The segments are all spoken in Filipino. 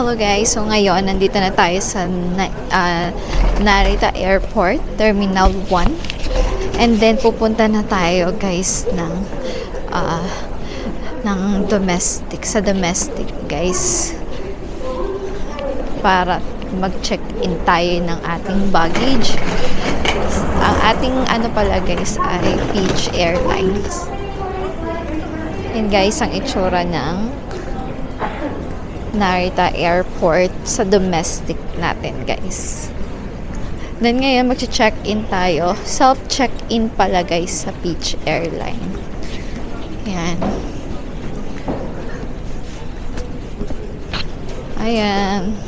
Hello guys, so ngayon nandito na tayo sa Narita Airport, Terminal 1. And then pupunta na tayo guys ng domestic, sa domestic guys. Para mag-check-in tayo ng ating baggage. Ang ating pala guys ay Peach Airlines. Yan guys ang itsura ng Narita Airport sa domestic natin guys. Then ngayon mag-check-in tayo. Self-check-in pala guys sa Peach Airline. Yan. Ayan.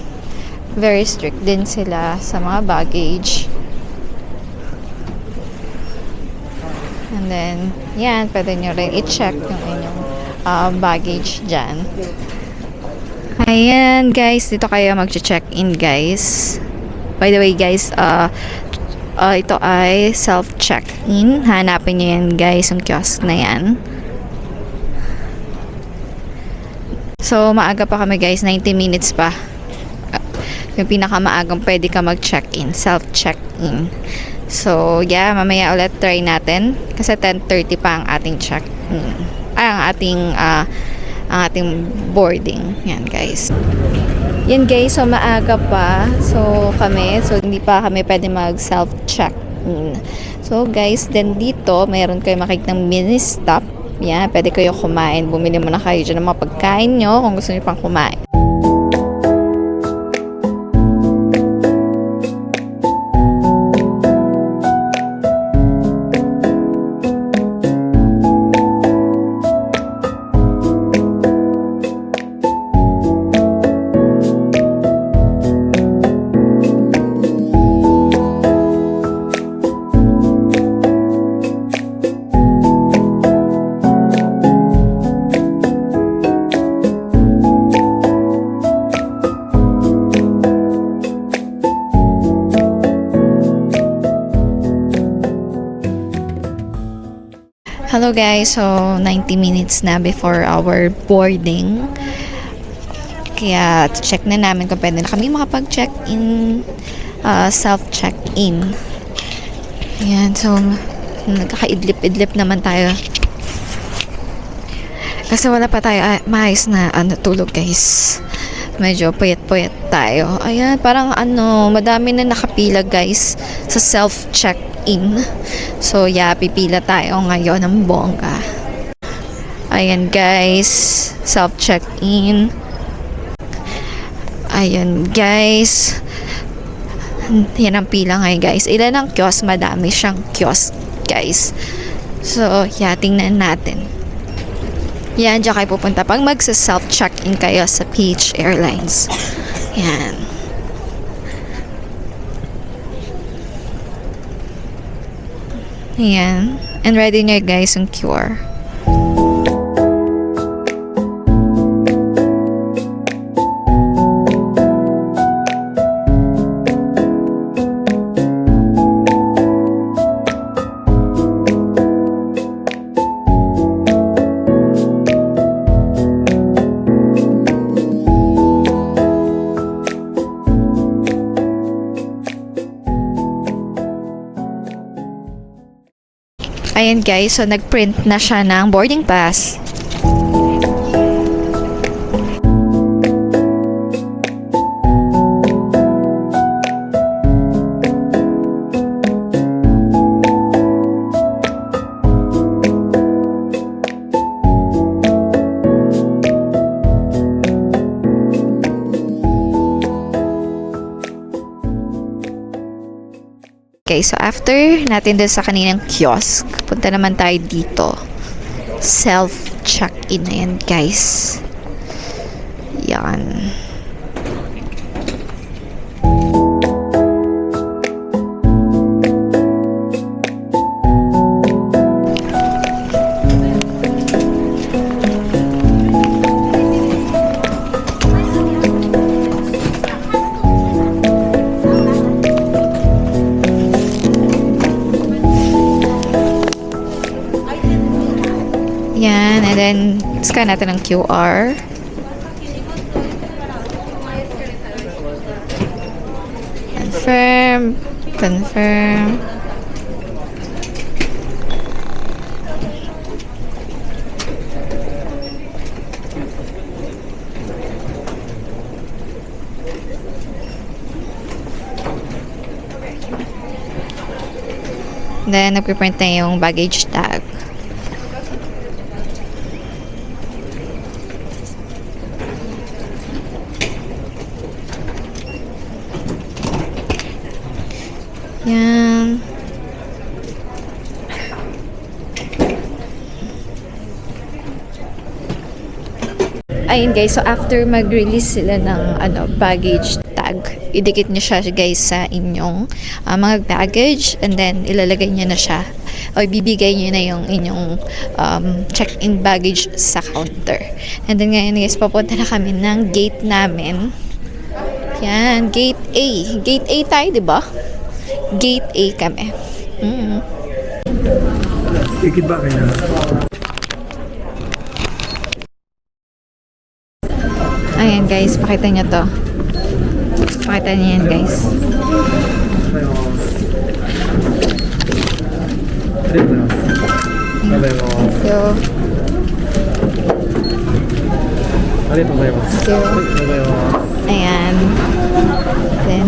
Very strict din sila sa mga baggage. And then, yan, pwede nyo rin i-check yung inyong baggage dyan. Ayan, guys, dito kayo mag-check-in, guys. By the way, guys, ito ay self-check-in. Hanapin nyo yan, guys, yung kiosk na yan. So, maaga pa kami, guys. 90 minutes pa. Yung pinakamaagang pwede ka mag-check-in. Self-check-in. So, yeah, mamaya ulit try natin. Kasi 10:30 pa ang ating check-in. Ang ating boarding. Yan, guys. Yan, guys. So, maaga pa. So, hindi pa kami pwede mag-self-check-in. So, guys, then dito, mayroon kayo makikita ng mini-stop. Yan, pwede kayo kumain. Bumili muna kayo dyan ng mga pagkain nyo kung gusto nyo pang kumain. Hello guys, so 90 minutes na before our boarding. Kaya check na namin kung pwede na kami makapag-check-in, self-check-in. Ayan, so nagkakaidlip-idlip naman tayo. Kasi wala pa tayo maayos na tulog guys. Medyo puyat-puyat tayo. Ayan, parang madami na nakapila guys sa self-check-in. So, yeah, pipila tayo ngayon ng bongga. Ayan, guys. Self-check-in. Ayan, guys. Yan ang pila ngayon, guys. Ilan ang kiosk? Madami siyang kiosk, guys. So, yeah, tingnan natin. Yan, dyan kayo pupunta pag magsa-self-check-in kayo sa Peach Airlines. Yan. Ayan. And ready nyo guys yung QR. Ayan guys, so nag-print na siya ng boarding pass. Okay, so after natin dun sa kaninang kiosk, punta naman tayo dito. Self-check-in na yan, guys. Yan. Yan, and then scan natin ang QR. Confirm. Confirm. Then, nagpiprint na yung baggage tag. Yan. Ayun guys, so after mag-release sila ng baggage tag, idikit niyo siya guys sa inyong mga baggage, and then ilalagay niyo na siya o bibigay niyo na yung inyong check-in baggage sa counter. And then ngayon guys, papunta na kami ng gate namin. Yan, gate A. Gate A tayo, di ba? Gate A kami. Ikit ba kaya? Ayan guys, pakita nyo to. Pakita nyo yan guys. So, ayan. Then,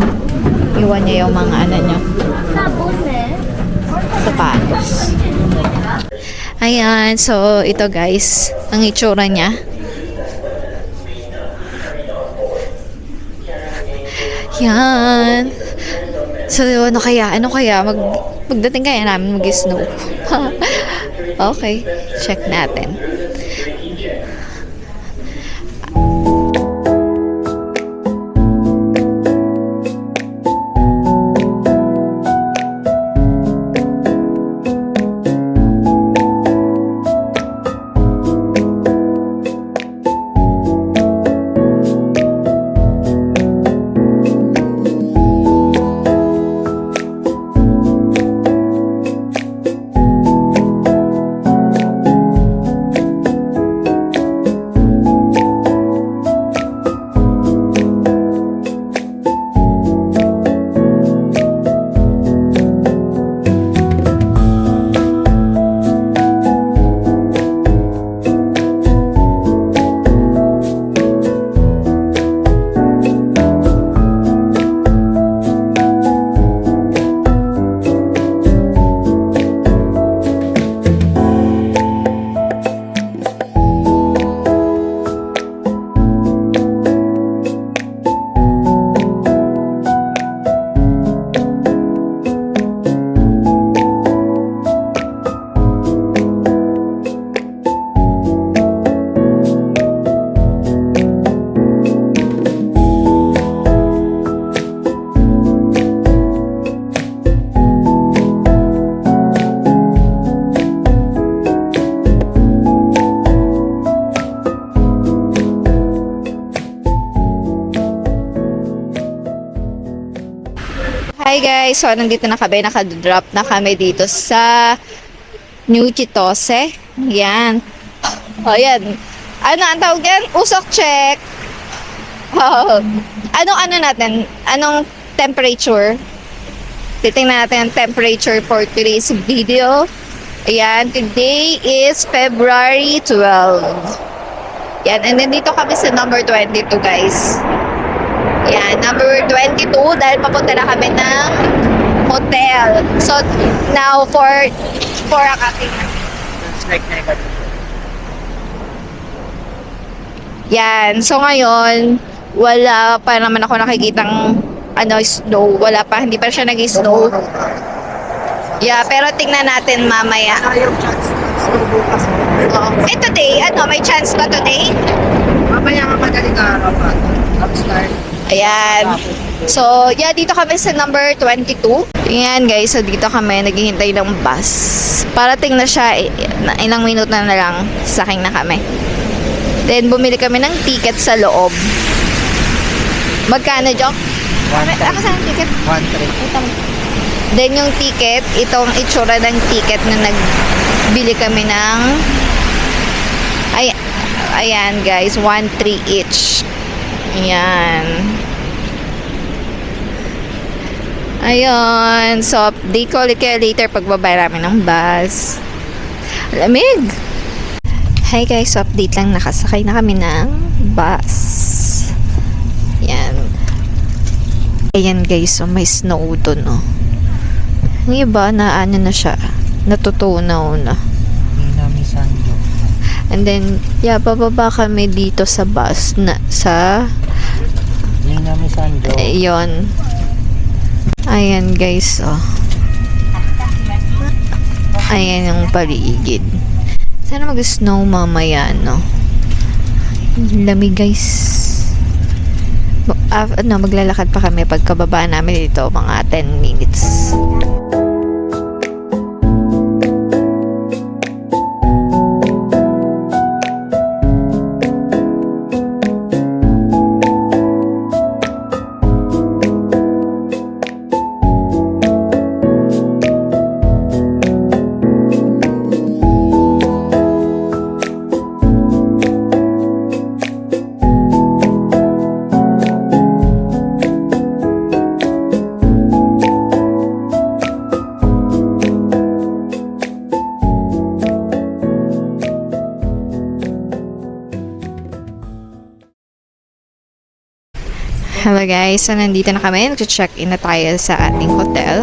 iwan nyo yung mga nyo. Sapatos. Ayan, so ito guys, ang itsura niya. Yan. So, ano kaya? Magdating kaya namin mag-snow. Okay, check natin. Hi guys, so nandito na kami, nakadrop na kami dito sa New Chitose. Yan. O yan. Ano ang tawag yan? Usok check. Oh. Anong natin? Anong temperature? Titingnan natin ang temperature for today's video. Ayan, today is February 12. Yan, and then dito kami sa number 22 guys. Yan, number 22 dahil papunta na kami ng hotel. So, now for ang ating yan. So, ngayon, wala pa naman ako nakikitang snow. Wala pa, hindi pa siya nag-snow. Yeah, pero tingnan natin mamaya. Today, may chance ba today? Mamaya nga madaling araw pa. Upstart. Ayan. So, yeah, dito kami sa number 22. Ayan, guys. So, dito kami naghihintay ng bus. Parating na siya. Ilang minuto na lang. Saking na kami. Then, bumili kami ng ticket sa loob. Magkano, Jok? Ako saan ticket? 1.3. Then, yung ticket, itong itsura ng ticket na nagbili kami ng ayan, guys. 1.3 each. Ayan. Ayun. So, update ko ulit kayo later pagbaba namin ng bus. Lamig! Hi guys, so update lang. Nakasakay na kami ng bus. Yan. Ayan guys, so may snow dun, no. Yung iba, na ano na siya. Natutunaw na. Hindi namin sando. And then, yeah, bababa kami dito sa bus na sa Hindi namin sando. ayun. Ayan guys, oh. Ayan yung paligid. Sana mag-snow mamaya, no? Lamig guys. Maglalakad pa kami pagkababa namin dito, mga 10 minutes. Hello guys, so nandito na kami. Nag-check-in na tayo sa ating hotel.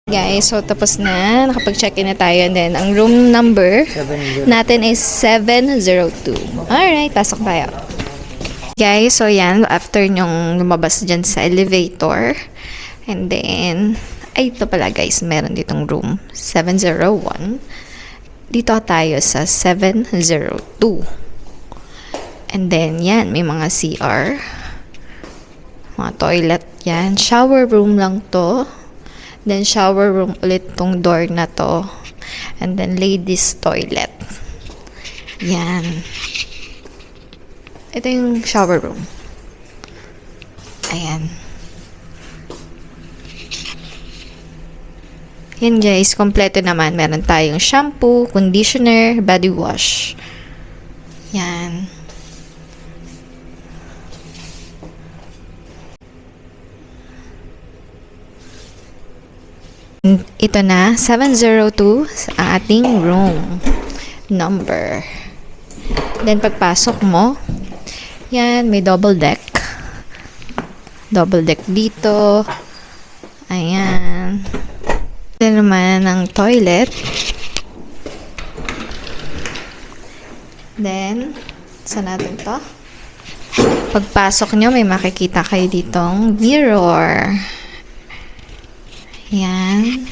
Guys, so tapos na. Nakapag-check-in na tayo. And then, ang room number 7-0. natin is 702. Alright, pasok tayo. Guys, so yan, after nyong lumabas dyan sa elevator, and then, ay ito pala guys, meron ditong room 701. Dito tayo sa 702. And then, yan, may mga CR, mga toilet yan. Shower room lang to. Then, shower room ulit tong door na to. And then, ladies toilet. Yan. Ito yung shower room. Ayan. Yan guys, kompleto naman. Meron tayong shampoo, conditioner, body wash. Yan. Ito na, 702 sa ating room number. Then pagpasok mo, yan, may double deck. Double deck dito. Ayan. Ito naman ang toilet. Then, saan natin to? Pagpasok nyo, may makikita kayo ditong mirror. Ayan.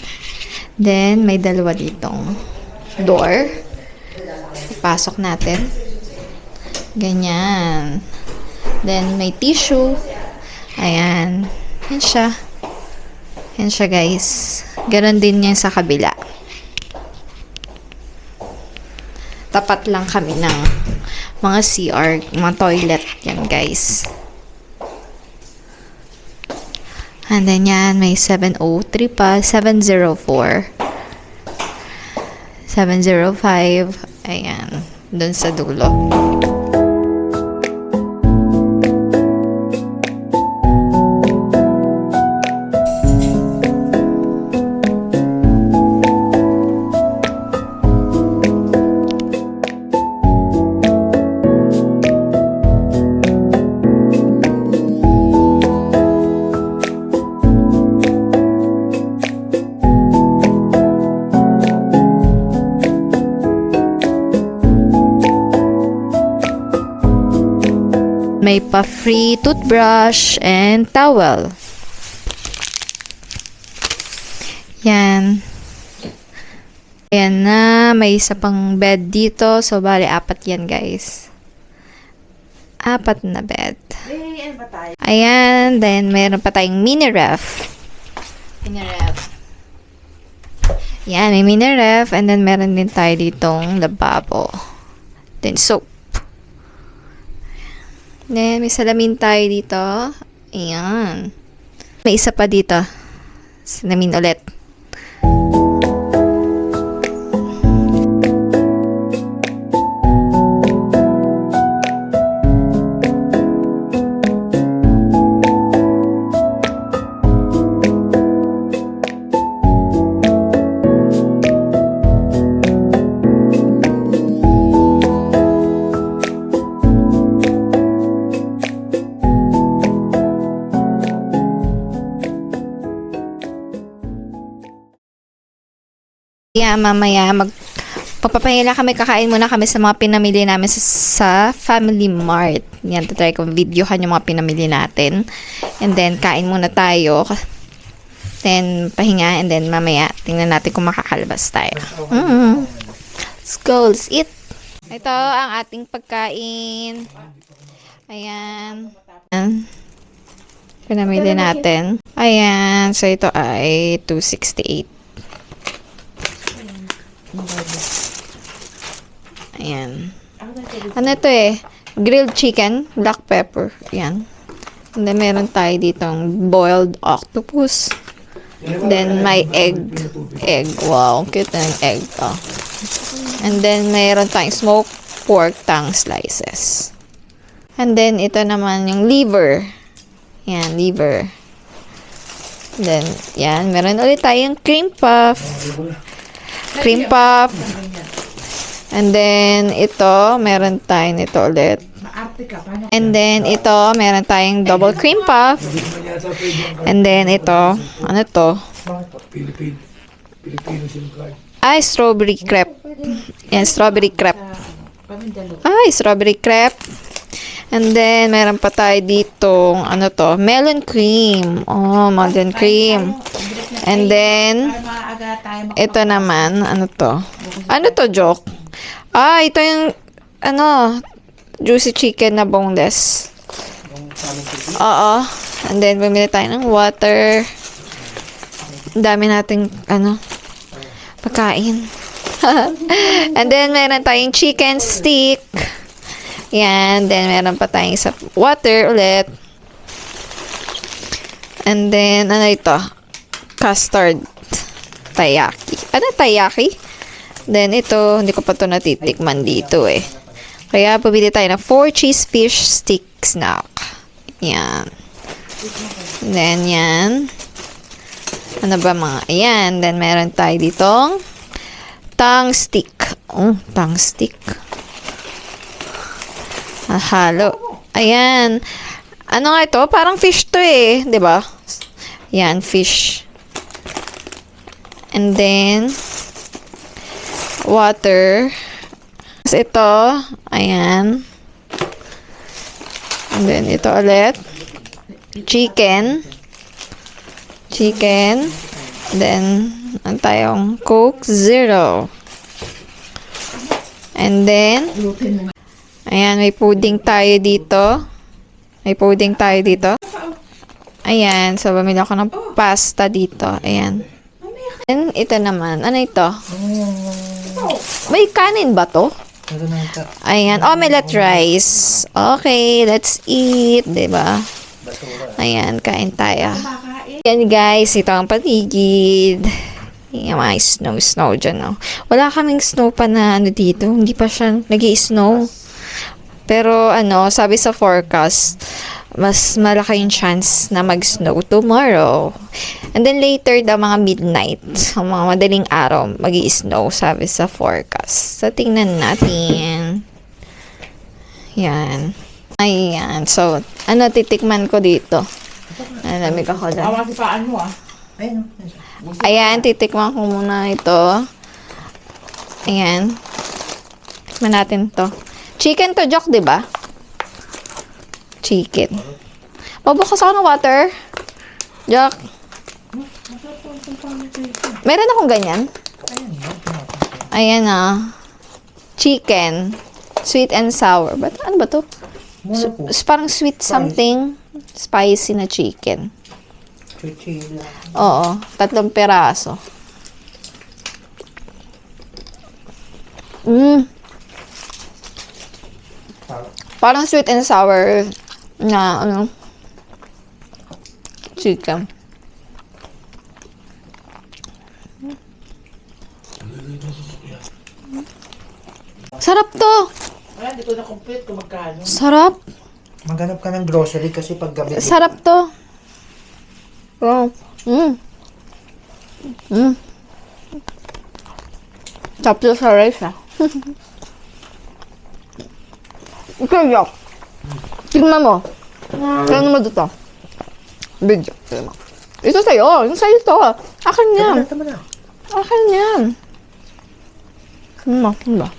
Then, may dalawa ditong door. Pasok natin. Ganyan. Then, may tissue. Ayan. Yan siya. Yan siya, guys. Ganon din yan sa kabila. Tapat lang kami ng mga CR, mga toilet. Yan, guys. And then, yan. May 703 pa. 704. 705. Ayan. Doon sa dulo. May pa-free toothbrush and towel. Yan. Ayan na. May isa pang bed dito. So, bali, 4 yan, guys. 4 na bed. Ayan. Then, mayroon pa tayong mini ref. Mini ref. Yan, may mini ref. And then, meron din tayo ditong lababo. Then, soap. Then, may salamin tayo dito. Ayan. May isa pa dito. Salamin ulit. mamaya papapahinga lang kami, kakain muna kami sa mga pinamili namin sa Family Mart. Yan, try ko videohan yung mga pinamili natin. And then, kain muna tayo. Then, pahinga. And then, mamaya, tingnan natin kung makakalabas tayo. Let's go, let's eat. Ito ang ating pagkain. Ayan. Pinamili natin. Ayan. So, ito ay 268. Ayan. Ano ito eh? Grilled chicken, black pepper. Ayan. And then, meron tayo ditong boiled octopus. Then, may egg. Egg. Wow. Cute na yung egg. Oh. And then, meron tayong smoked pork tongue slices. And then, ito naman yung liver. Yan, liver. Then, yan. Meron ulit tayong cream puff. Cream puff. And then, ito, meron tayong ito ulit. And then, ito, meron tayong double cream puff. And then, ito, ano to? Ay, strawberry crepe. Yan, strawberry crepe. Ay, strawberry crepe. And then, meron pa tayo dito, ano to? Melon cream. Oh, melon cream. And then, ito naman, ano to? Ano to, Joke? Ah, ito yung, ano, juicy chicken na boneless. Oo. And then, bumili tayo ng water. Ang dami nating, ano, pagkain. And then, meron tayong chicken stick. Yan. Then, meron pa tayong sa water ulit. And then, ano ito? Custard taiyaki. Ano taiyaki? Then, ito, hindi ko pa ito natitikman dito eh. Kaya, pabili tayo ng 4 cheese fish stick snack. Yan. Then, yan. Ano ba mga, ayan. Then, meron tayo ditong tongue stick. Oh, tongue stick. Halo. Ayan. Ano nga ito? Parang fish to eh. 'Di ba? Yan, fish. And then, water. Tapos ito, ayan. And then, ito ulit. Chicken. Chicken. Then, ang tayong Coke Zero. And then, ayan, may pudding tayo dito. May pudding tayo dito. Ayan, so bumili ako ng pasta dito. Ayan. And ito naman, ano ito? May kanin ba to? Ayan, omelette rice. Okay, let's eat, diba? Ayan, kain tayo. Ayan guys, ito ang paligid. Yung mga snow dyan, no? Wala kaming snow pa na ano dito. Hindi pa siya nag-i-snow. Pero ano, sabi sa forecast, mas malaki yung chance na mag-snow tomorrow. And then later, mga midnight, mga madaling araw, mag-i-snow, sabi sa forecast. So, tingnan natin. Yan. Ayan. So, ano, titikman ko dito. Nalamig ako dyan. Ayan, titikman ko muna ito. Ayan. Tikman natin to. Chicken to, Joke, di ba? Chicken. Mabukas ako ng water. Joke. Meron akong ganyan. Ayan na. Chicken. Sweet and sour. Ano ba to? Parang sweet something. Spicy na chicken. Oo. 3 peraso. Parang sweet and sour na ano chicken. Sarap to. Wala, hindi ko na-complete kung magkano. Sarap. Maghanap ka ng grocery kasi pag gabi. Sarap to. Wow. Sarap to sa rice ah. Ikaw, Joke. Tignan mo. Tignan mo dito. Video. Tignan mo. Ito sa'yo. Yung sa'yo to. Akin yan. Tama na. Akin yan. Ano ba?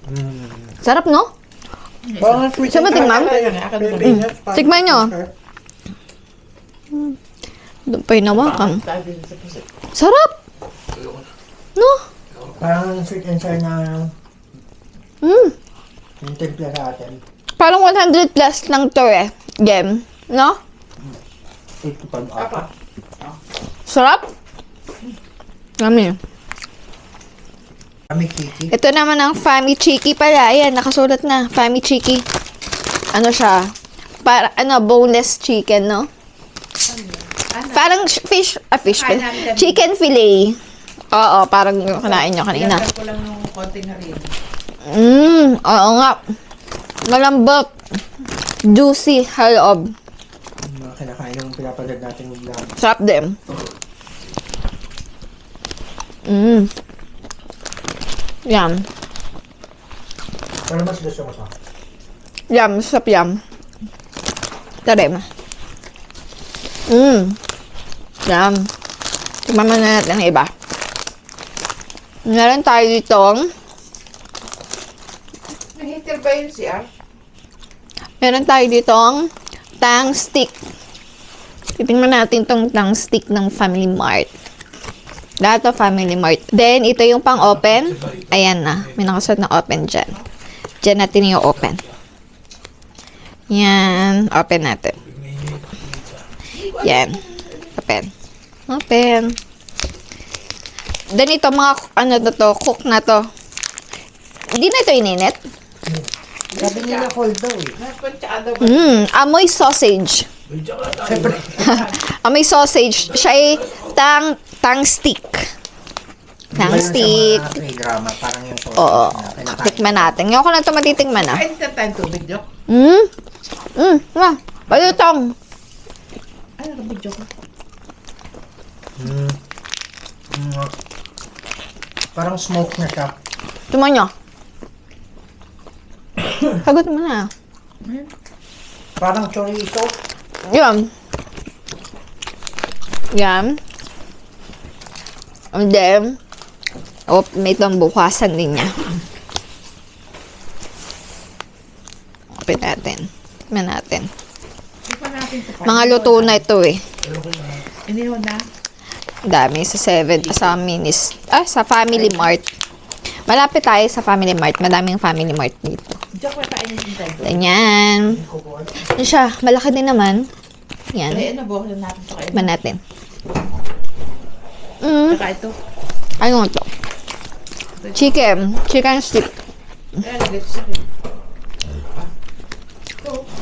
Mm. Sarap, no? Parang sweet Siya ba and tingnan? sour. Peanuts, parang Tikman nyo. sweet and sour. Doon pa hinawakan. Sarap! No? Parang sweet and sour na Mm. yung timpla sa atin. Parang 100 plus lang to eh. Gem. No? 85 ata. Sarap? Yummy. Kami kiki. Ito naman ang Fami Chiki pala. Ayan, nakasulat na. Fami Chiki. Ano siya? Para, boneless chicken, no? Parang fish fillet. Chicken fillet. Oo, parang yung kinain nyo kanina. Pinasal ko lang nung konti na rin. Oo nga. Malambot. Juicy, haloob. Yung mga kinakain yung pinapagad natin yung vlog. Sarap din. Yum. Pero mas gusto ko sa. Yum, sarap yum. Tarim. Yum. Tignan mo na natin ang iba. Meron tayo ditong, Nahitir ba yun siya? meron tayo ditong tang stick. Titingnan natin tong tang stick ng Family Mart. Lahat of Family Mart. Then, ito yung pang-open. Ayan na. May nakasuot na open dyan. Dyan natin yung open. Yan. Open natin. Yan. Open. Open. Then, ito mga, cook na to. Hindi na ito ininit. Sabi nila cold daw eh. Naspansya daw ba? Amoy sausage. Siyempre. Amoy sausage. Siya ay tang stick. Tang stick. Sa mga K-drama, parang yung sausage Oo. na kinakain. Tikman natin. Ngayon ko lang ito matitikman ah. Ay, hindi tayo tubig, Dok. Balutong. Ay, nakabidyo ko. Mm. Parang smoke na siya. Tuman nyo. Sagot mo na. Parang chorizo. Yan. Yan. And then, may itong bukasan din niya. Open natin. Tikman natin. Hindi pa natin ito. Mga luto na ito eh. Inihaw na. Dami sa sa Family Mart. Malapit tayo sa Family Mart. Madaming Family Mart dito. Dok, may kainin din tayo. Ganyan. Ano siya? Malaki din naman. Yan. Ay, ano, bukas na natin ito kainin. Tikman natin. Saka ito. Ano to? Chicken. Chicken stick. Ay, lagay ito sa akin.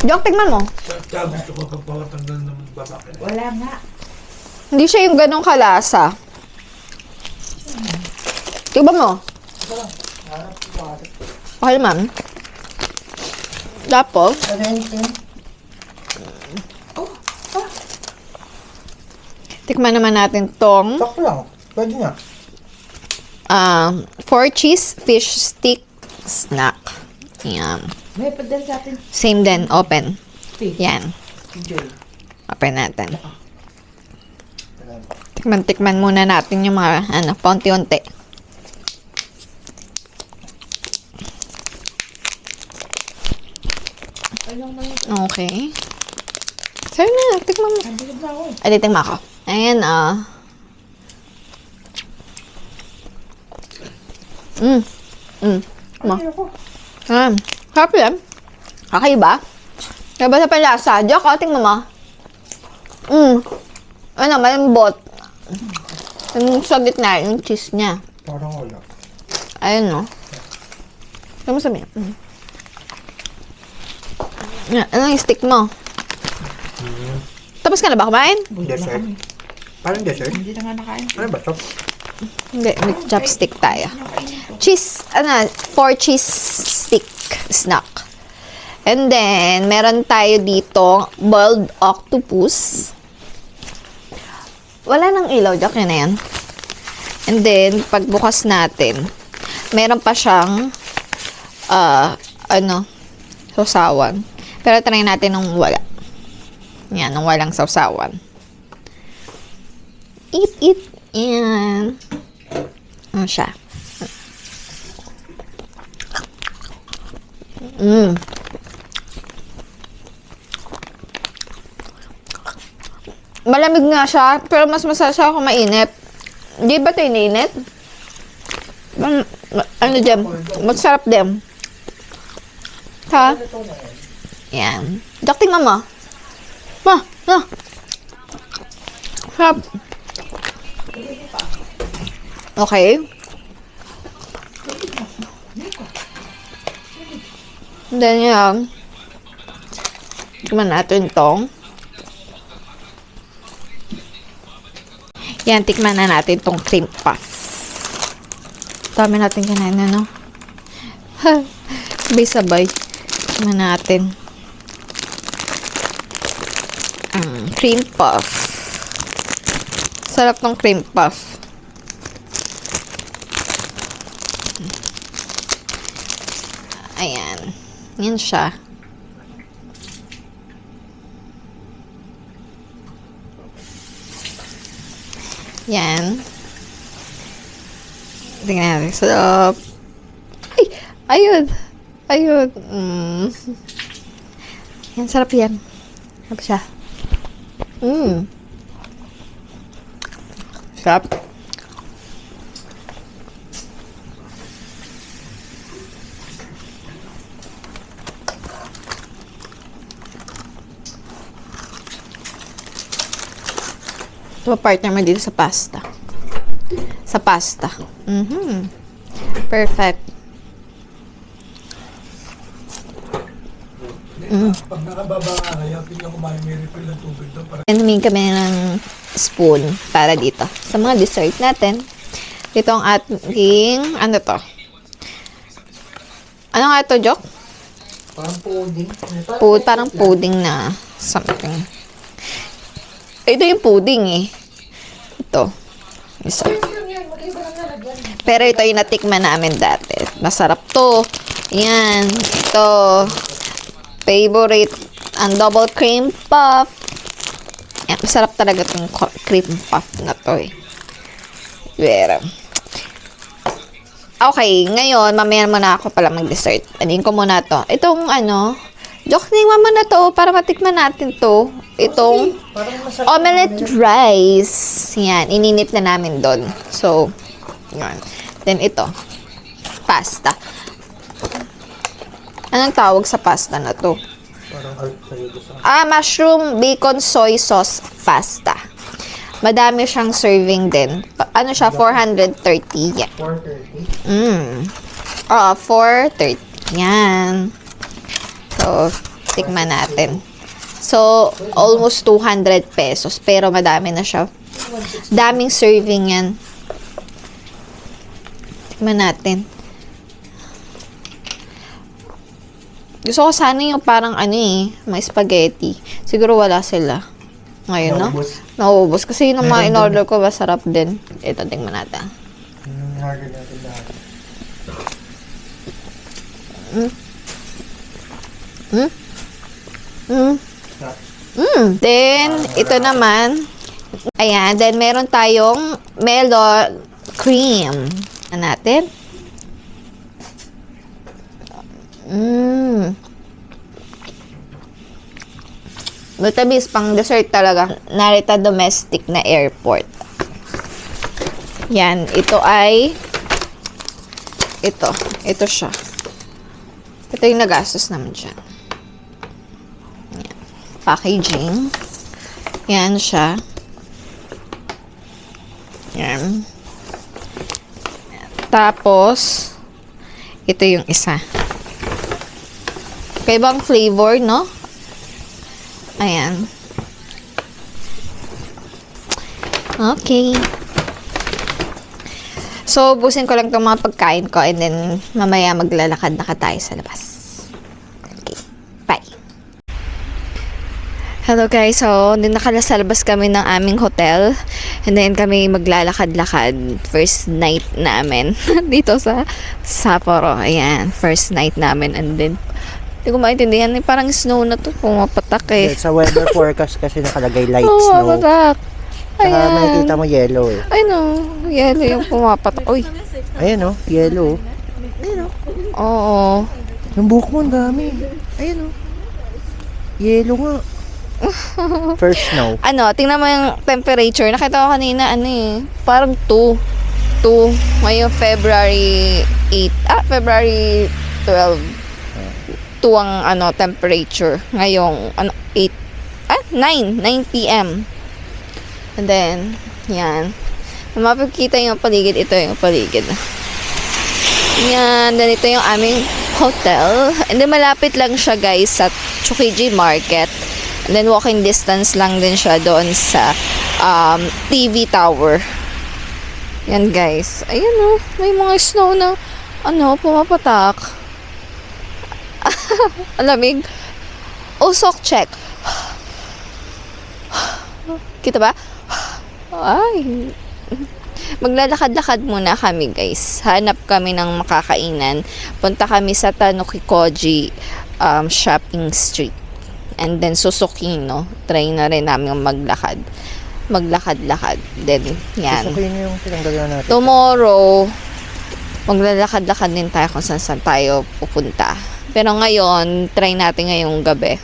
Dok, tignan mo. Gusto ko pagpapatanggal ng babakit. Wala nga. Hindi siya yung ganong kalasa. Tignan mo. Okay, ma'am. Tapos, Ano yun? tikman naman natin tong Sakto lang. Pwede na. 4 cheese fish stick snack. Yan. May padala sa atin. Same din. Open. Tea. Yan. Enjoy. Open natin. Tikman muna natin yung mga, paunti-unti. Ayun na yun. Okay. Sorry na, tikman mo. Andito na ako. Ay, tikman ako. Ayan, Ma. Happy yan. Kakaiba. Kaiba sa palasa. Diyak, tingnan mo. Malambot. Yung sa gitna, yung cheese niya. Parang wala. Ayun, no? Ano mo sabihin? Ano yung stick mo? Tapos ka na ba kumain? Dessert. Parang dessert. Hindi na nga nakain. Ano ba ito? Hindi, may chopstick tayo. Cheese, 4 cheese stick snack. And then, meron tayo dito, boiled octopus. Wala nang ilaw, Jack, yun na yan. And then, pagbukas natin, meron pa siyang, sausawan. Pero try natin nung wala. Yan, nung walang sausawan. Eat. Yan. Ano siya? Mm. Malamig nga siya, pero mas masarap siya kung mainit. Di ba ito iniinit? Ano dyan? Masarap din. Ha? Yan. Jack, tingnan mo. Ma, na. Sarap. Okay. Then yan. Tignan natin tong. Yan, tikman na natin tong cream puff. Dami natin kinain na, no? Sabay-sabay. Tikman natin. Cream puff. Sarap ng cream puff. Ayan. Yan siya. Yan. Tingnan natin. Sarap. Ay! Ayun! Ayun. Yan, sarap yan. Sarap siya. Sarap. Ito, partner mo dito sa pasta. Sa pasta. Perfect. Pag nakababa ka kaya, tingnan ko may refill ng tubig doon para Humingi kami ng spoon para dito. Sa mga dessert natin. Dito ang ating, ano to? Ano nga ito, Jok? Parang pudding. Parang pudding na something. Ito yung pudding eh. Ito. Isa. Pero ito yung natikman namin dati. Masarap to. Yan. Ito. Favorite. Ang double cream puff. Yan. Masarap talaga itong cream puff na to eh. Pero. Okay. Ngayon, mamaya muna ako pala mag-dessert. Anin ko muna to. Itong ano. Joke, tingnan mo na to para matikman natin to. Itong omelette rice. Yan, ininit na namin doon. So, yan. Then ito, pasta. Anong tawag sa pasta na to? Mushroom bacon soy sauce pasta. Madami siyang serving din. Ano siya? 430. Yan. 430. 430. Yan. So, tikman natin. So, almost 200 pesos. Pero madami na siya. Daming serving yan. Tikman natin. Gusto ko sana yung parang ano eh, may spaghetti. Siguro wala sila. Ngayon, no? Naubos. Kasi yung mga in-order ko, masarap din. Ito, tingnan natin. Harder natin lahat. Then, ito naman. Ayan. Then, meron tayong melon cream. Ano natin? Matamis, pang dessert talaga. Narita Domestic na airport. Yan. Ito ay ito siya. Ito yung nagastos naman dyan. Yan. Packaging. Yan siya. Yan. Tapos, ito yung isa. Kaibang flavor, no? Ayan. Okay. So, ubusin ko lang itong mga pagkain ko and then mamaya maglalakad-lakad tayo sa labas. Okay. Bye. Hello guys. So, nakalas sa labas kami ng aming hotel. And then kami maglalakad-lakad. First night namin. Dito sa Sapporo. Ayan. First night namin. And then, hindi ko maintindihan. Parang snow na to. Pumapatak eh. Sa weather forecast kasi nakalagay light Oo, snow. pumapatak. Saka Ayan. nakikita mo yellow eh. Ay no. Yellow yung pumapatak. Uy. Ayan oh, yellow. Oo. Yung buhok mo, ang dami. Ayun, oh. Yellow nga. First snow. Ano, tingnan mo yung temperature. Nakita ko kanina, parang 2. Ngayon, February 8. February 12. 2 ang, temperature. Ngayong, 9 p.m. And then, yan. Mapagkita yung paligid. Ito yung paligid. Yan. Then, ito yung aming hotel. And then, malapit lang siya, guys, sa Tsukiji Market. And then, walking distance lang din siya doon sa TV Tower. Yan, guys. Ayan, may mga snow na, pumapatak. Alamig. Usok check. Kita ba? Ay. Maglalakad-lakad muna kami, guys. Hanap kami ng makakainan. Punta kami sa Tanukikoji shopping street. And then Susukino. Try na rin namin maglakad. Maglakad-lakad. Then, yan. Susukin yung tinanggalan natin. Tomorrow, maglalakad-lakad din tayo kung saan tayo pupunta. Pero ngayon, try natin ngayong gabi.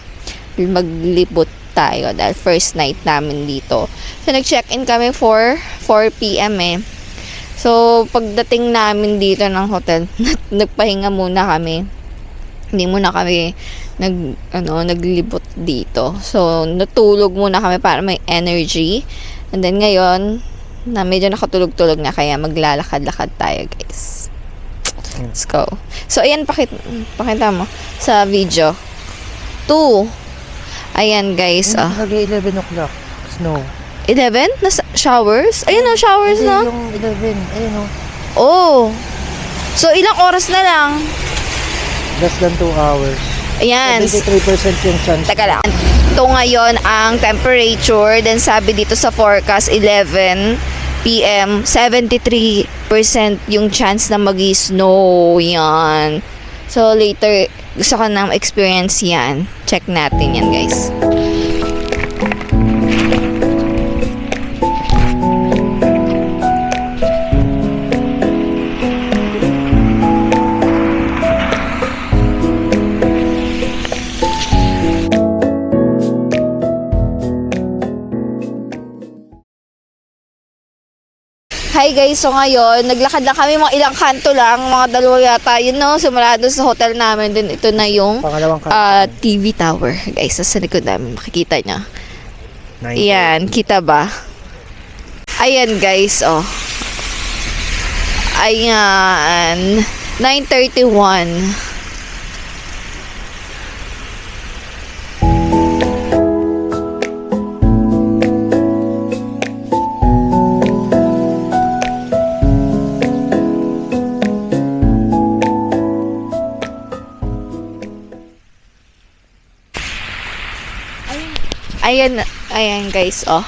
Maglibot tayo dahil first night namin dito. So, nag-check-in kami for 4 p.m. So, pagdating namin dito ng hotel, nagpahinga muna kami. Hindi muna kami naglibot dito. So, natulog muna kami para may energy. And then, ngayon, na medyo nakatulog-tulog na kaya maglalakad-lakad tayo, guys. Let's go. So, ayan, pakita mo sa video. 2. Ayan, guys. Nag-11 o'clock. Snow. 11? Showers? Ayun, showers na. Yung 11. Ayun, oh. Oh. So, ilang oras na lang? Less than 2 hours. Ayan. 73% yung chance. Teka lang. Ito ngayon ang temperature. Then sabi dito sa forecast, 11 p.m. 73% yung chance na mag-snow. Yan. So later, gusto ko nang experience yan. Check natin yan, guys. Hi guys, so ngayon, naglakad lang kami mga ilang kanto lang, mga 2 yata, yun no, simula doon sa hotel namin, din ito na yung Pangalawang TV tower, guys, sa likod namin, makikita nyo. 9. Ayan, kita ba? Ayan guys, oh. Ayan, 9:31. Ayan guys, oh.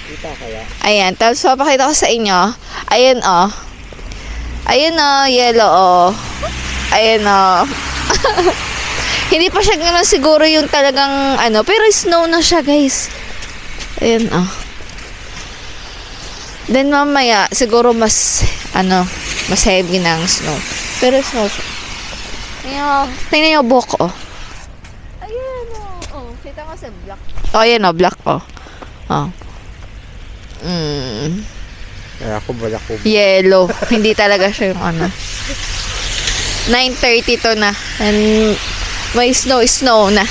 Kita kaya? Ayan, tapos papakita ko sa inyo. Ayan, oh. Ayan, oh, yellow, oh. Ayan, oh. Hindi pa siya gano'n siguro yung talagang, pero snow na siya, guys. Ayan, oh. Then, mamaya, siguro mas heavy na ang snow. Pero snow siya. Ayan, oh. Tingnan yung buhok, oh. Ayan, oh. Kita ko sa black. Oh, ayan, oh, black, oh. Oh. Kaya ako wala ko. Yellow. Hindi talaga siya yung 9:30 to na. And may snow na.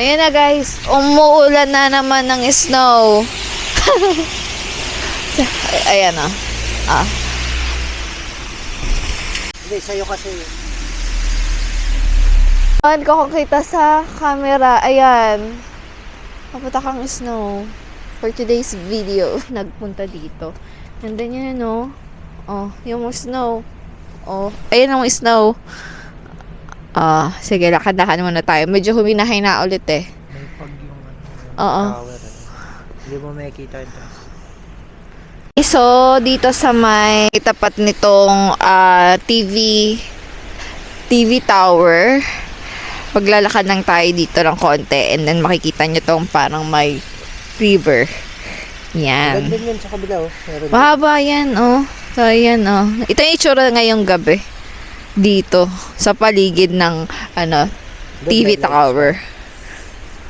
Ayan na guys, umuulan na naman ng snow. Ayan na. Hindi, sa'yo kasi. Ayan ko kita sa camera. Ayan. Papunta kang snow. For today's video, nagpunta dito. And then yun, no? Oh, yung snow. Oh, ayan ang snow. Sige, lakad-lakad muna tayo. Medyo huminahay na ulit eh. May pag yung Oo. tower. Hindi mo makikita yung taas. So, dito sa may tapat nitong TV tower, paglalakad lang tayo dito ng konti and then makikita nyo tong parang may river. Yan. Ganda yun sa kabila, oh. Meron din. Mahaba yan, oh. So, ayan, oh. Ito yung itsura ngayong gabi. Dito, sa paligid ng, TV tower.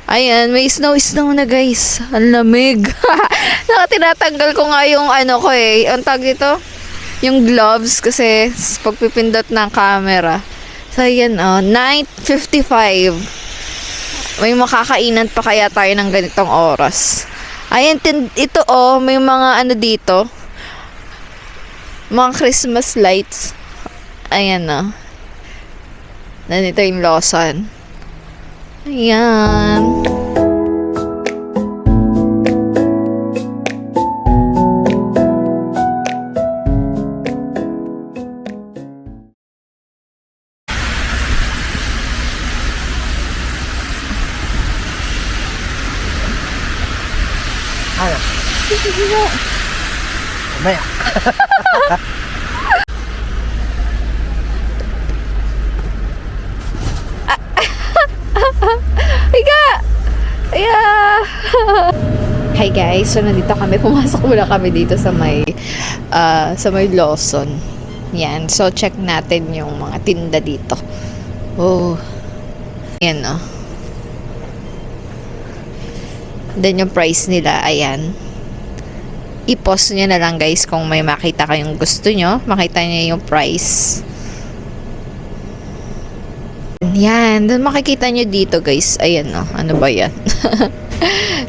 Ayan, may snow na, guys. Ang lamig. Tinatanggal ko nga yung, ko eh. Ang tag ito? Yung gloves, kasi pagpipindot ng camera. So, ayan, 9:55. May makakainan pa kaya tayo ng ganitong oras. Ayan, ito may mga dito. Mga Christmas lights. Ayan Nandito yung Lawson. Ayan. Ano? Mamaya. Higa! Yeah! Hi guys, so nandito kami, pumasok muna kami dito sa may Lawson. Yan, so check natin yung mga tinda dito. Oh. Yan Then yung price nila, ayan. I-post nyo na lang guys kung may makita kayong gusto nyo. Makita nyo yung price. Yan. Then makikita nyo dito guys. Ayan ano ba yan?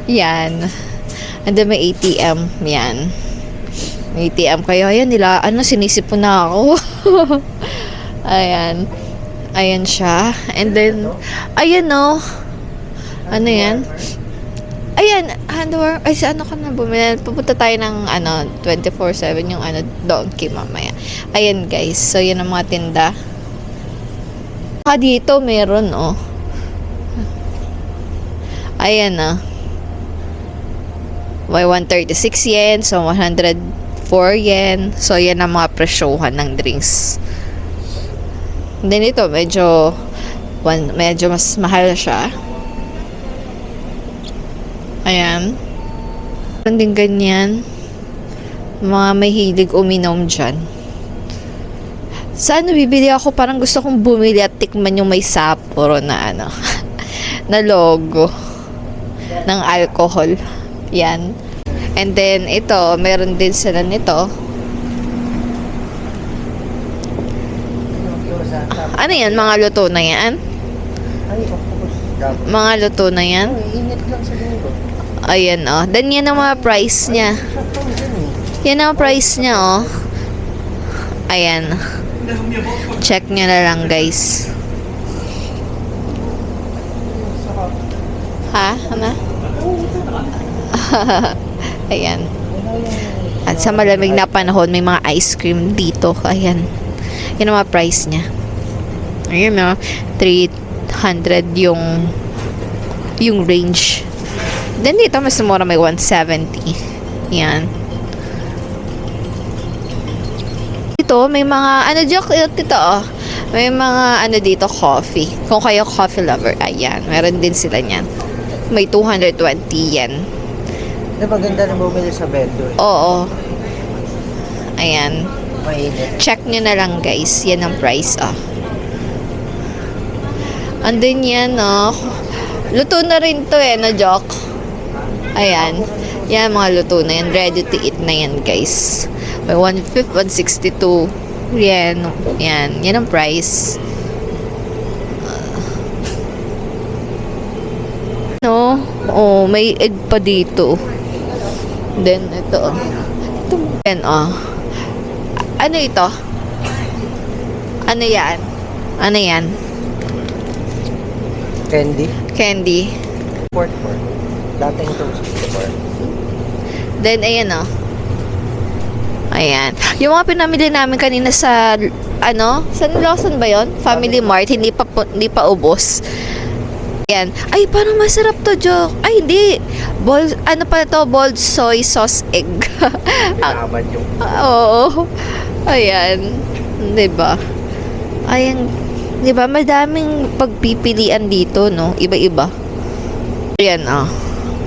Yan. And then may ATM. Yan. May ATM kayo. Ayan nila. Sinisip po na ako. Ayan. Ayan siya. And then, ayan ano yan? Ayan, handwear. Ay, sa ka na bumili? Pupunta tayo ng 24/7 yung donkey mamaya. Ayan guys. So, yan ang mga tinda. Dito meron ayan may 136 yen, so 104 yen. So, yan ang mga presyohan ng drinks. Then ito, medyo mas mahal siya. Ayan. Meron din ganyan. Mga may hilig uminom dyan. Saan bibili ako? Parang gusto kong bumili at tikman yung may Sapporo na na logo ng alcohol. Yan. And then, ito, meron din sila nito. Ano yan? Mga luto na yan? Ay, octopus. Mga luto na yan? Init lang sa linggo. Ayan, Then, yan ang mga price niya. Yan ang price niya, Ayan. Check nyo na lang, guys. Ha? Ano? Ayan. At sa malamig na panahon, may mga ice cream dito. Ayan. Yan ang mga price niya. Ayan, 300 yung range. Then dito, mas mura, may 170. Yan. Dito, may mga, joke, dito, may mga, dito, coffee. Kung kayo coffee lover, ayan, meron din sila niyan. May 220 yen. Maganda na bumili sa vendor. Oo. Ayan. Mainit. Check nyo na lang, guys. Yan ang price, Andun yan, luto na rin to, na joke. Ayan. Yan, mga luto na yan. Ready to eat na yan, guys. May 162 yen. Yan. Yan ang price. May egg pa dito. Then, ito, Ito, yan, Ano ito? Ano yan? Ano yan? Candy. Candy. Pork. Dating ito sa pork. Then, ayan, Ayan. Yung mga pinamili namin kanina sa, sa Lawson ba yon? Family Mart, hindi pa ubos. Ayan. Ay, parang masarap to, joke. Ay, hindi. Pala to? Boiled soy sauce egg. Naman yung... Oo. Ayan. Diba? Ayan. Diba? Madaming pagpipilian dito, no? Iba-iba. Ayan, oh.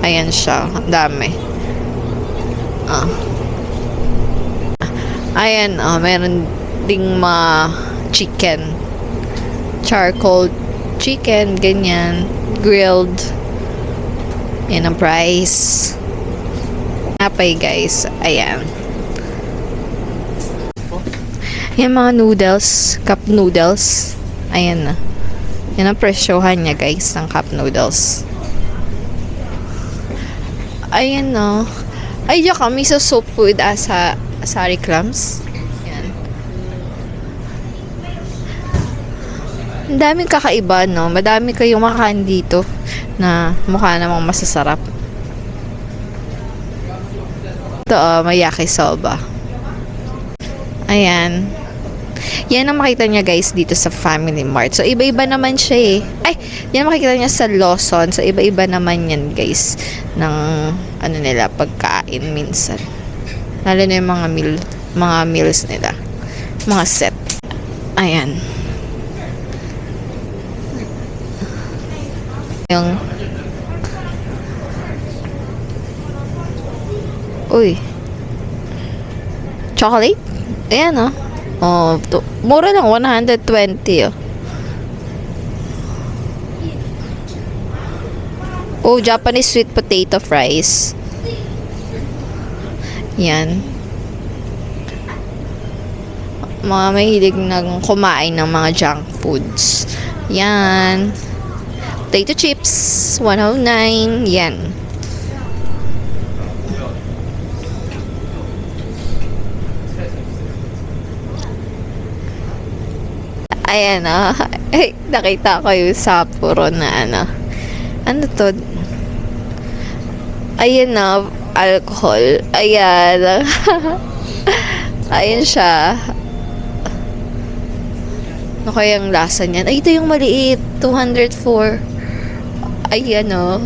Ayan siya. Ang dami. Ayan, meron ding chicken. Charcoal chicken, ganyan. Grilled. Yan ang price. Napay, guys. Ayan. Yan mga noodles. Cup noodles. Ayan na. Yan ang presyohan niya, guys, ng cup noodles. Ayan na. Ay, kami sa soup with asari clams. Yan. Ang daming kakaiba, no? Madami kayong makain dito na mukha namang masasarap. Ito, may yakisoba. Ayan. Yan ang makita niya, guys, dito sa Family Mart. So, iba-iba naman siya eh. Ay, yan ang makikita niya sa Lawson. So, iba-iba naman yan, guys, ng nila, pagkain minsan. Lalo na yung mga meals nila. Mga set. Ayan. Yung uy. Chocolate? Ayan, oh. Oh, mura lang, 120, oh. Oh, Japanese sweet potato fries. Yan. Mga mahilig nang kumain ng mga junk foods. Yan. Potato chips, 109. Yan. Ayan, oh. Ay, nakita ko yung sapuro na ano to? Ayan na, alcohol. Ayan. Ayan siya. Ano kayang lasa niyan? Ay, ito yung maliit. 204. Ayan, oh.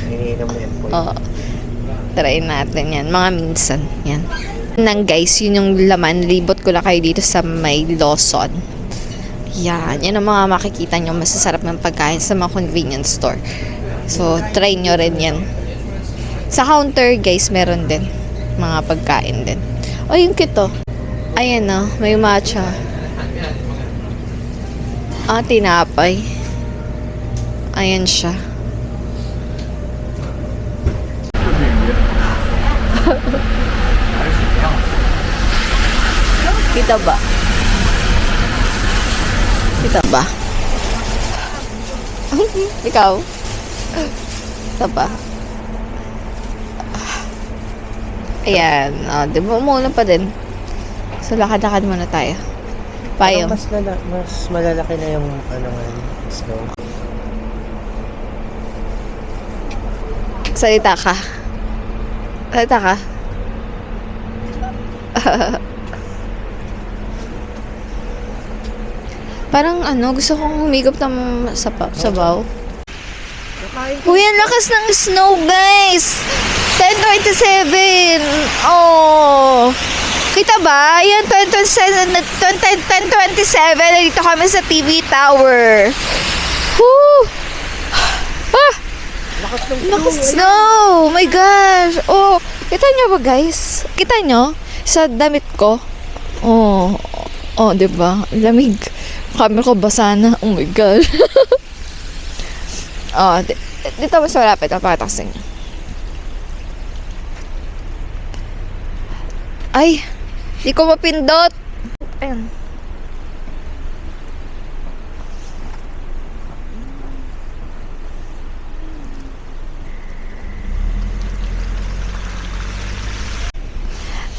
Iniinom mo yan po. Oh. Try natin yan. Mga minsan. Yan. Nang guys, yun yung laman. Libot ko lang kayo dito sa may Lawson. Yan. Yan ang mga makikita nyo. Masasarap ng pagkain sa mga convenience store. So, try nyo rin yan. Sa counter, guys, meron din. Mga pagkain din. O, yung kito. Ayan, oh. May matcha. Tinapay. Ayan siya. Kita ba? Kita ba? Ikaw? Kita ba? Ayan. Di ba umulan pa din? So, lakad-lakad muna tayo. Payong. Mas malalaki na yung snow. Salita ka. Salita ka. Parang gusto kong humigop ng sabaw. Uy, ang lakas ng snow, guys! 10:27! Oh! Kita ba? Yan, 10:27. Nandito kami sa TV Tower. Woo! Ah! Lakas snow! Oh my gosh! Oh, kita nyo ba, guys? Kita nyo? Sa damit ko? Oh, diba? Lamig. Camera ko basa na. Oh my God. Dito mas malapit. Papataksin. Ay, di ko mapindot. Ayan.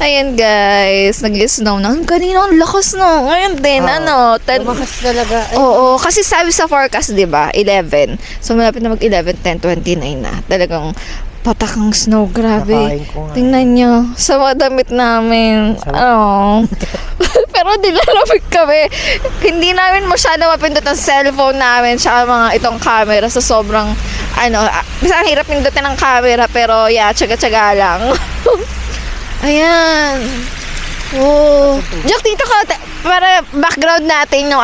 Ayan, guys, nag-snow na. Kanina ang lakas no. Ngayon din, 10. Lumakas talaga. Ay, Oo, kasi sabi sa forecast, 'di ba? 11. So malapit na mag-11, 10:29 na. Talagang Patakang snow, grabe. Nakain ko nga. Tingnan nyo, sa mga damit namin. Oh. Pero nilalamig kami. Hindi namin masyado mapindot ang cellphone namin tsaka mga itong camera sa sobrang basta ang hirap pindutin ng camera pero yeah, tsaga-tsaga lang. Ayan. Oh. Jack, dito ka para background natin yung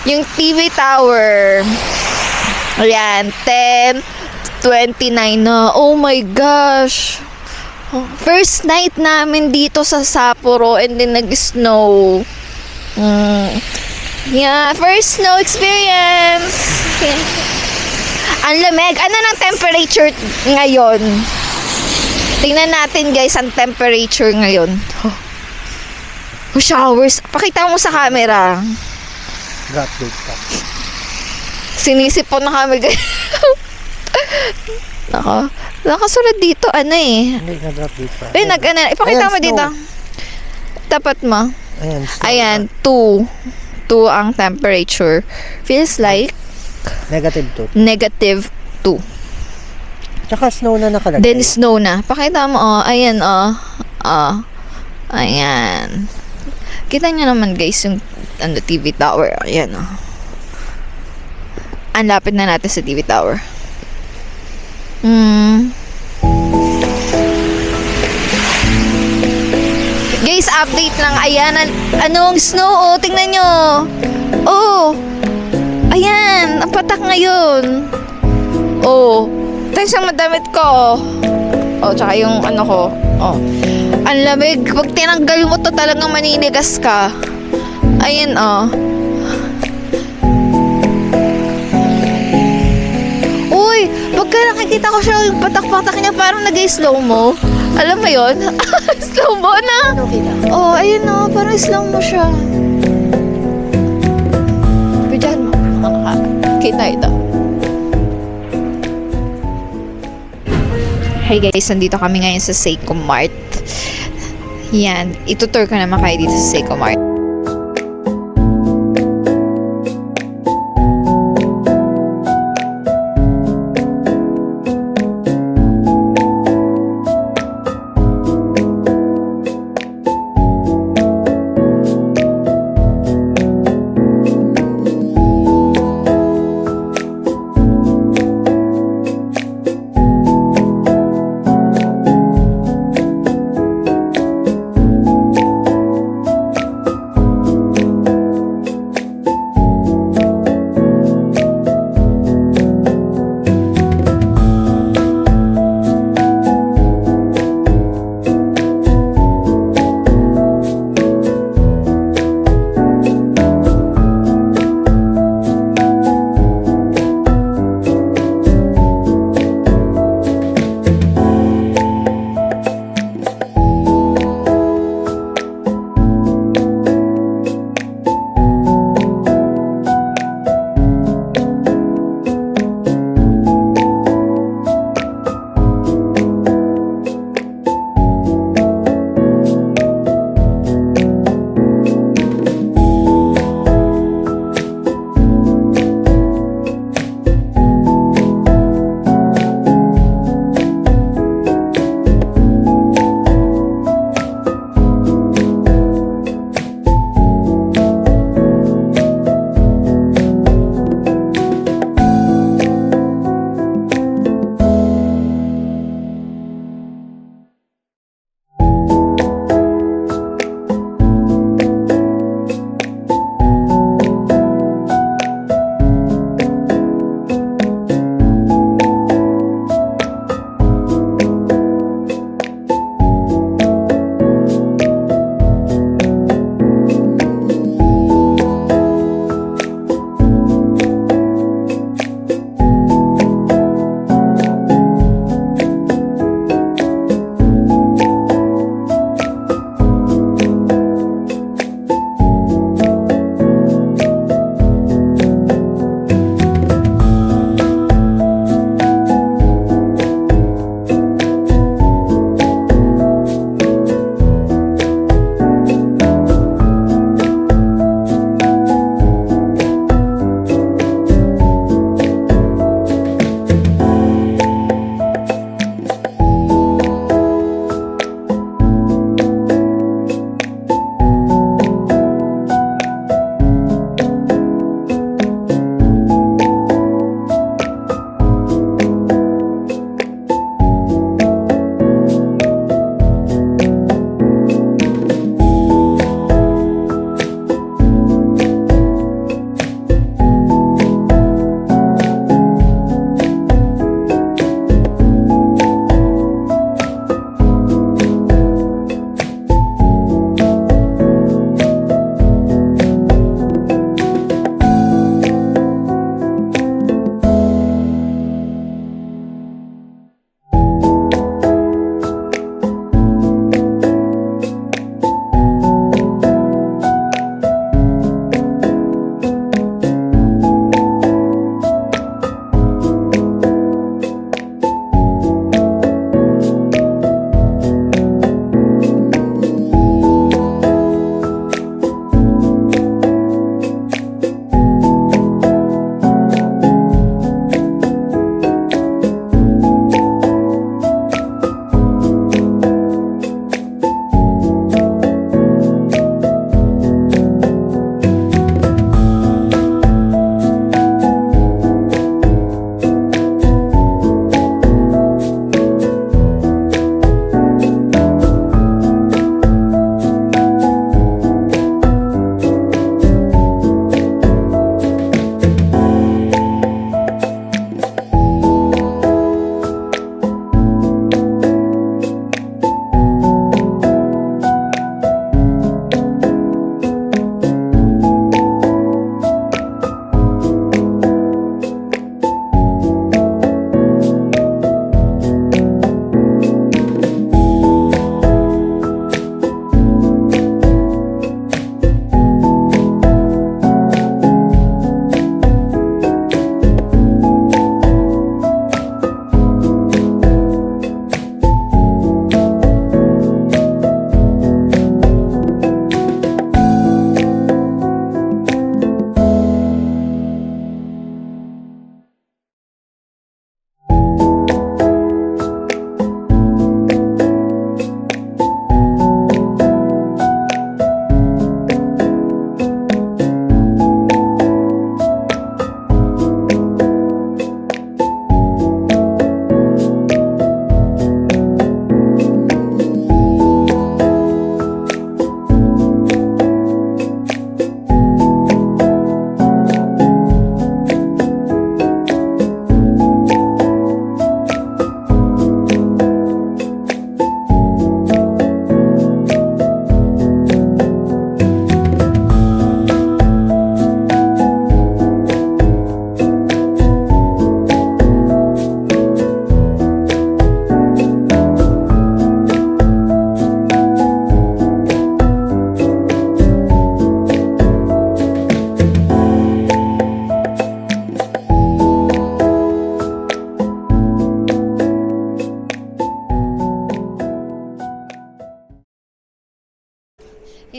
yung TV tower. Ayan, 10:29 na. Oh my gosh. First night namin dito sa Sapporo and then nag-snow. Yeah, first snow experience. Yeah. Ang lamig. Ano ng temperature ngayon? Tingnan natin guys ang temperature ngayon. Showers. Pakita mo sa camera. Drop date pa. Sinisipon na kami guys. Nakasulat dito Hindi, na-drop date pa. Ipakita Ayan, mo dito. snow. Tapat mo. Ayan, snow. Ayan, 2. 2 ang temperature. Feels like -2. -2. Tsaka snow na nakalagay. Then snow na. Pakita mo, ayan, ayan. Kita nyo naman guys yung TV tower. Ayan, Ang lapit na natin sa TV tower. Guys, update lang. Ayan, anong snow, tingnan nyo. Ayan, ang patak ngayon. Ito yung madamit ko. Tsaka yung ko. Ang lamig. Pag tinanggal mo to talagang maninigas ka. Ayan, Uy, pagka nakikita ko siya, yung patak-patak niya parang nag-slow mo. Alam mo yun? Slow mo na. Ayun parang slow mo siya. Bidyan mo. Kita ito. Hey guys, nandito kami ngayon sa Seiko Mart. Yan, itutur ko naman kayo dito sa Seiko Mart.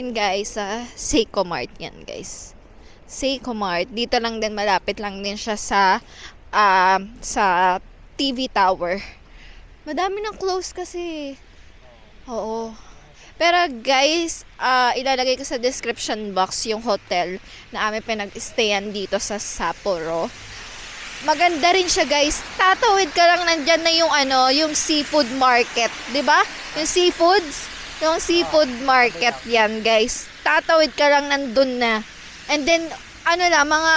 Yun guys, sa Seiko Mart yan guys. Seiko Mart. Dito lang din, malapit lang din siya sa TV Tower. Madami ng close kasi. Oo. Pero guys, ilalagay ko sa description box yung hotel na aming pinag-stayan dito sa Sapporo. Maganda rin siya guys. Tatawid ka lang, nandyan na yung seafood market, 'di ba? Yung seafood market yan guys. Tatawid ka lang, nandun na. And then mga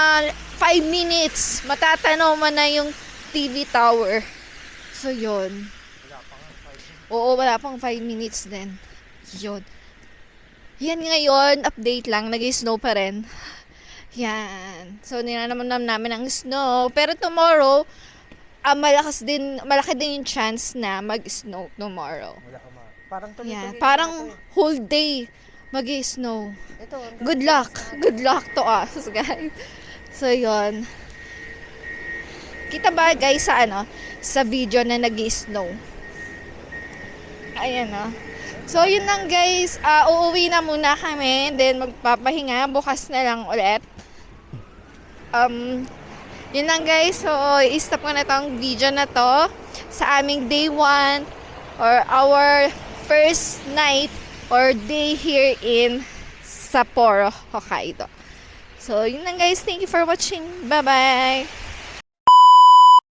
5 minutes matatanaw mo na yung TV tower. So yun. Oo, wala pang 5 minutes din. Yun. Yan ngayon, update lang, nag-snow pa rin. Yan. So, nilalaman namin ang snow. Pero tomorrow, malaki din yung chance na mag-snow tomorrow. Parang Yan. Parang whole day mag-snow. Ito, Good luck. Good luck to us, guys. So, yun. Kita ba, guys, sa video na nag-snow? Ayan, So, yun lang, guys. Uuwi na muna kami. Then, magpapahinga. Bukas na lang ulit. Yun lang guys, so i-stop ko na tong video na to sa aming day 1 or our first night or day here in Sapporo, Hokkaido. So yun lang guys, thank you for watching, bye bye.